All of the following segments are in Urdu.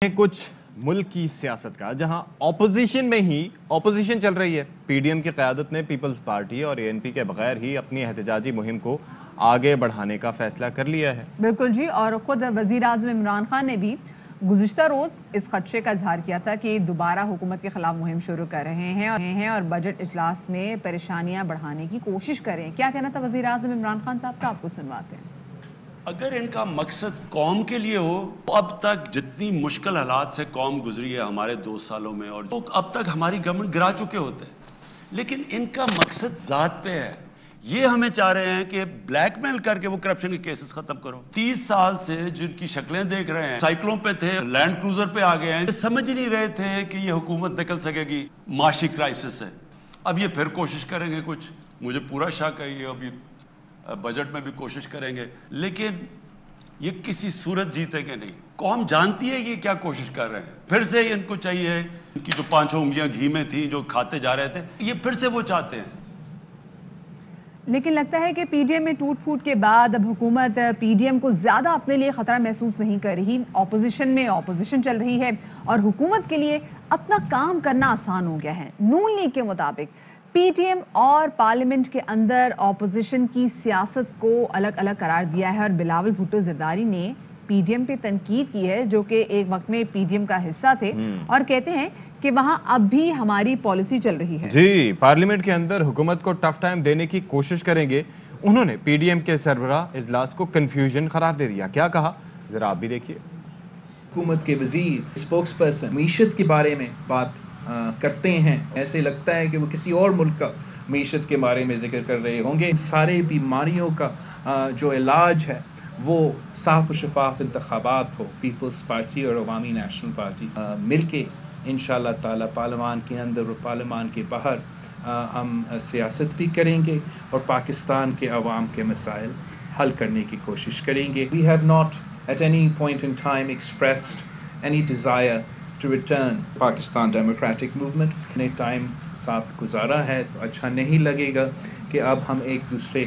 کچھ ملک کی سیاست کا جہاں اپوزیشن میں ہی اپوزیشن چل رہی ہے. پی ڈی ایم کی قیادت نے پیپلز پارٹی اور اے این پی کے بغیر ہی اپنی احتجاجی مہم کو آگے بڑھانے کا فیصلہ کر لیا ہے. بالکل جی، اور خود وزیر اعظم عمران خان نے بھی گزشتہ روز اس خدشے کا اظہار کیا تھا کہ دوبارہ حکومت کے خلاف مہم شروع کر رہے ہیں اور بجٹ اجلاس میں پریشانیاں بڑھانے کی کوشش کریں. کیا کہنا تھا وزیر اعظم عمران خان صاحب کا، آپ کو سنواتے ہیں. اگر ان کا مقصد قوم کے لیے ہو، اب تک جتنی مشکل حالات سے قوم گزری ہے ہمارے 2 سالوں میں، اور اب تک ہماری گورنمنٹ گرا چکے ہوتے ہیں، لیکن ان کا مقصد ذات پہ ہے. یہ ہمیں چاہ رہے ہیں کہ بلیک میل کر کے وہ کرپشن کے کیسز ختم کرو. 30 سال سے جن کی شکلیں دیکھ رہے ہیں، سائیکلوں پہ تھے، لینڈ کروزر پہ آ گئے ہیں، سمجھ نہیں رہے تھے کہ یہ حکومت نکل سکے گی معاشی کرائسس سے. اب یہ پھر کوشش کریں گے کچھ، مجھے پورا شک ہے یہ ابھی بجٹ میں بھی کوشش کریں گے، لیکن یہ کسی صورت جیتے گے نہیں. قوم جانتی ہے یہ کیا کوشش کر رہے ہیں. پھر سے ان کو چاہیے، ان کی جو 5 انگلیاں گھی میں تھیں جو کھاتے جا رہے تھے، یہ پھر سے وہ چاہتے ہیں. لیکن لگتا ہے کہ پی ڈی ایم میں ٹوٹ پھوٹ کے بعد اب حکومت پی ڈی ایم کو زیادہ اپنے لیے خطرہ محسوس نہیں کر رہی. اپوزیشن میں اپوزیشن چل رہی ہے اور حکومت کے لیے اپنا کام کرنا آسان ہو گیا ہے. نون لیگ کے مطابق پی ٹی ایم اور پارلیمنٹ کے اندر اپوزیشن کی سیاست کو الگ الگ قرار دیا ہے، اور بلاول بھٹو زرداری نے پی ڈی ایم پہ تنقید کی ہے، جو کہ ایک وقت میں پی ڈی ایم کا حصہ تھے، اور کہتے ہیں کہ وہاں اب بھی ہماری پالیسی چل رہی ہے. جی، پارلیمنٹ کے اندر حکومت کو ٹف ٹائم دینے کی کوشش کریں گے. انہوں نے پی ڈی ایم کے سربراہ اجلاس کو کنفیوژن قرار دے دیا. کیا کہا ذرا آپ بھی دیکھیے. حکومت کے وزیر، اسپوکس پرسن معیشت کے بارے میں بات کرتے ہیں، ایسے لگتا ہے کہ وہ کسی اور ملک کا معیشت کے بارے میں ذکر کر رہے ہوں گے. سارے بیماریوں کا جو علاج ہے وہ صاف و شفاف انتخابات ہو. پیپلز پارٹی اور عوامی نیشنل پارٹی مل کے انشاءاللہ تعالی پارلیمان کے اندر اور پارلیمان کے باہر ہم سیاست بھی کریں گے اور پاکستان کے عوام کے مسائل حل کرنے کی کوشش کریں گے. We have not at any point in time expressed any desire to return Pakistan Democratic Movement. نے ٹائم ساتھ گزارا ہے تو اچھا نہیں لگے گا کہ اب ہم ایک دوسرے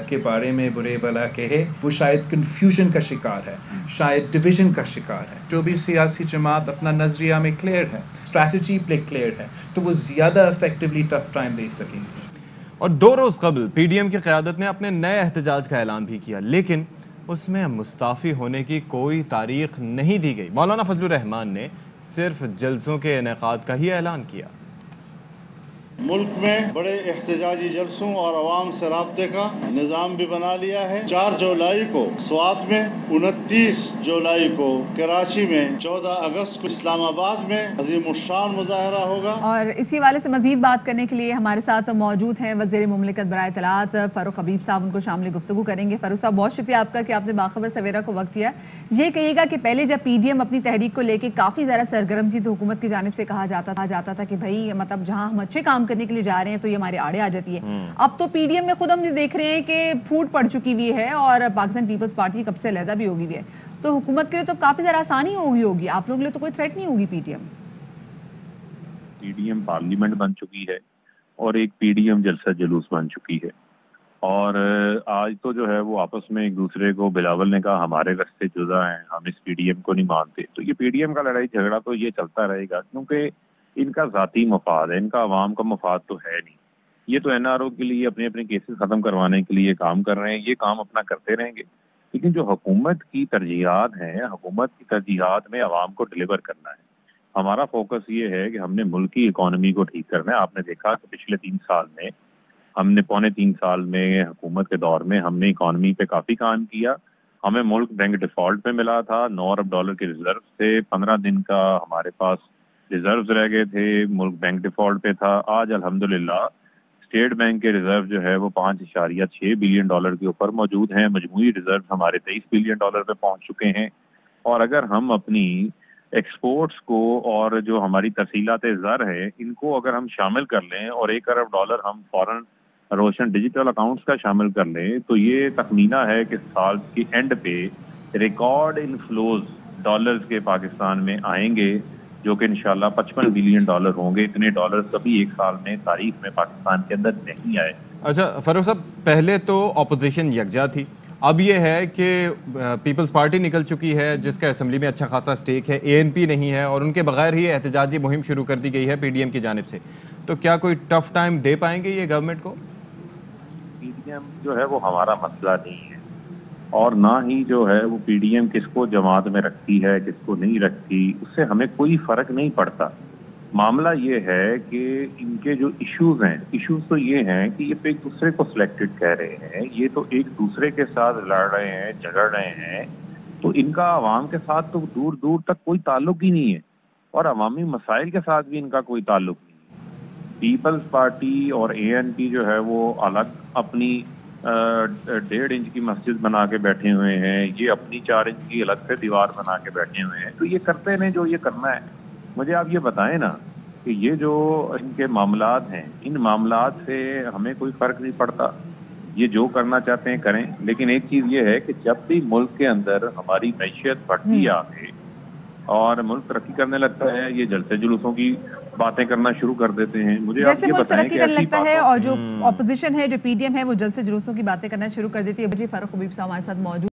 کے بارے میں برے بلا کہے. وہ شاید کنفیوژن کا شکار ہے، شاید ڈویژن کا شکار ہے. جو بھی سیاسی جماعت اپنا نظریہ میں کلیئر ہے، اسٹریٹجی پہ کلیئر ہے، تو وہ زیادہ افیکٹولی ٹف ٹائم دے سکیں گے. اور 2 روز قبل پی ڈی ایم کی قیادت نے اپنے نئے احتجاج کا اعلان بھی کیا، لیکن اس میں مستعفی ہونے کی کوئی تاریخ نہیں دی گئی. مولانا فضل الرحمان نے صرف جلسوں کے انعقاد کا ہی اعلان کیا. ملک میں بڑے احتجاجی جلسوں اور عوام سے رابطے کا نظام بھی بنا لیا ہے. 4 جولائی کو سوات میں، 29 جولائی کو کراچی میں، 14 اگست کو اسلام آباد میں عظیم الشان مظاہرہ ہوگا. اور اسی حوالے سے مزید بات کرنے کے لیے ہمارے ساتھ موجود ہیں وزیر مملکت برائے اطلاعات فاروق حبیب صاحب. ان کو شامل گفتگو کریں گے. فاروق صاحب، بہت شکریہ آپ کا کہ آپ نے باخبر سویرا کو وقت دیا. یہ کہیے گا کہ پہلے جب پی ڈی ایم اپنی تحریک کو لے کے کافی زیادہ سرگرم تھی تو حکومت کی جانب سے کہا جاتا تھا کہ بھائی مطلب جہاں ہم اچھے کام کرنے کے لیے جا رہے ہیں تو یہ ہمارے آڑے آ جاتی ہے. اب تو پی ڈی ایم میں خود ہم دیکھ رہے ہیں کہ پھوٹ پڑ چکی ہوئی ہے اور پاکستان پیپلز پارٹی کب سے علیحدہ بھی ہوگی ہے. تو حکومت کے لیے تو کافی زیادہ آسانی ہوگی. آپ لوگوں کے لیے تو کوئی تھریٹ نہیں ہوگی. پی ڈی ایم پارلیمنٹ بن چکی ہے اور ایک پی ڈی ایم جلسہ جلوس بن چکی ہے. اور آج تو جو ہے وہ آپس میں ایک دوسرے کو، بلاول نے کہا ہمارے رستے جدا ہیں، ہم اس پی ڈی ایم کو نہیں مانتے. تو یہ پی ڈی ایم کا لڑائی جھگڑا تو یہ چلتا رہے گا، کیونکہ ان کا ذاتی مفاد ہے، ان کا عوام کا مفاد تو ہے نہیں. یہ تو این آر او کے لیے اپنے اپنے کیسز ختم کروانے کے لیے کام کر رہے ہیں. یہ کام اپنا کرتے رہیں گے، لیکن جو حکومت کی ترجیحات ہیں، حکومت کی ترجیحات میں عوام کو ڈلیور کرنا ہے. ہمارا فوکس یہ ہے کہ ہم نے ملک کی اکانومی کو ٹھیک کرنا ہے. آپ نے دیکھا کہ پچھلے 3 سال میں ہم نے 3.25 سال میں حکومت کے دور میں ہم نے اکانومی پہ کافی کام کیا. ہمیں ملک بینک ڈیفالٹ پہ ملا تھا. 9 ارب ڈالر کے ریزرو سے 15 دن کا ہمارے پاس ریزروز رہ گئے تھے. ملک بینک ڈیفالٹ پہ تھا. آج الحمدللہ اسٹیٹ بینک کے ریزرو جو ہے وہ 5.6 بلین ڈالر کے اوپر موجود ہیں. مجموعی ریزرو ہمارے 23 بلین ڈالر پہ پہنچ چکے ہیں. اور اگر ہم اپنی ایکسپورٹس کو اور جو ہماری ترسیلات زر ہے ان کو اگر ہم شامل کر لیں اور 1 ارب ڈالر ہم فوراً روشن ڈیجیٹل اکاؤنٹس کا شامل کر لیں تو یہ تخمینہ ہے کہ سال کی اینڈ پہ ریکارڈ انفلوز ڈالرز کے پاکستان میں آئیں گے، جو کہ انشاءاللہ 55 بلین ڈالر ہوں گے. اتنے ڈالر کبھی ایک سال میں تاریخ میں پاکستان کے اندر نہیں آئے. اچھا فاروق صاحب، پہلے تو اپوزیشن یکجا تھی، اب یہ ہے کہ پیپلز پارٹی نکل چکی ہے جس کا اسمبلی میں اچھا خاصا سٹیک ہے، ANP نہیں ہے، اور ان کے بغیر ہی احتجاجی مہم شروع کر دی گئی ہے PDM کی جانب سے. تو کیا کوئی ٹف ٹائم دے پائیں گے یہ گورنمنٹ کو؟ PDM جو ہے وہ ہمارا مسئلہ نہیں ہے، اور نہ ہی جو ہے وہ PDM کس کو جماعت میں رکھتی ہے کس کو نہیں رکھتی، اس سے ہمیں کوئی فرق نہیں پڑتا. معاملہ یہ ہے کہ ان کے جو ایشوز تو یہ ہیں کہ یہ تو ایک دوسرے کو سلیکٹڈ کہہ رہے ہیں، یہ تو ایک دوسرے کے ساتھ لڑ رہے ہیں، جھگڑ رہے ہیں، تو ان کا عوام کے ساتھ تو دور دور تک کوئی تعلق ہی نہیں ہے، اور عوامی مسائل کے ساتھ بھی ان کا کوئی تعلق نہیں ہے. پیپلز پارٹی اور ANP جو ہے وہ الگ اپنی 1.5 انچ کی مسجد بنا کے بیٹھے ہوئے ہیں، یہ اپنی 4 انچ کی الگ سے دیوار بنا کے بیٹھے ہوئے ہیں. تو یہ کرتے ہیں جو یہ کرنا ہے. مجھے آپ یہ بتائیں نا کہ یہ جو ان کے معاملات ہیں، ان معاملات سے ہمیں کوئی فرق نہیں پڑتا، یہ جو کرنا چاہتے ہیں کریں. لیکن ایک چیز یہ ہے کہ جب بھی ملک کے اندر ہماری معیشت بڑھتی آگے اور ملک ترقی کرنے لگتا ہے، یہ جلسے جلوسوں کی باتیں کرنا شروع کر دیتے ہیں. مجھے جیسے آپ یہ ملک بتائیں ترقی کہ کرنے ایسی لگتا ہے باتوں اور جو اپوزیشن ہے، جو PDM ہے، وہ جلسے جلوسوں کی باتیں کرنا شروع کر دیتی ہے. جی فاروق حبیب صاحب ہمارے ساتھ موجود